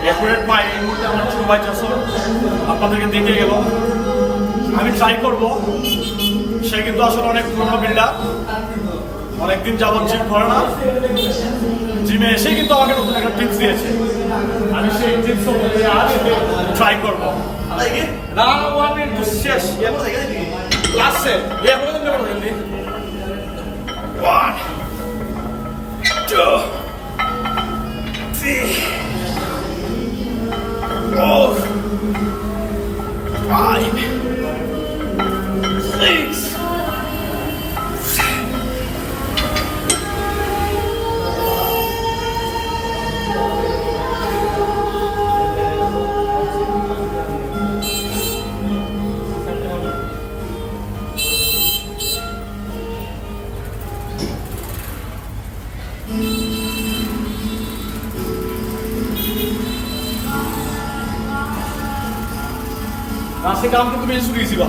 Accurate পাই এই মুহূর্তে আমার ছোট ভাই যশোর আপনাদেরকে দেখে গেল। আমি ট্রাই করব। সে কিন্তু আসলে অনেক পুরোনো বিল্ডার, অনেকদিন যাবত জিম করে না। জিমে এসে কিন্তু আমাকে নতুন একটা টিপস দিয়েছে, আমি সেই টিপস অনুযায়ী আজ ট্রাই করবো। না ওয়ান মিনিট শেষ লাস্টে one two three four five six আজকে কাম কিন্তু বেশি শুরু হয়েছিল।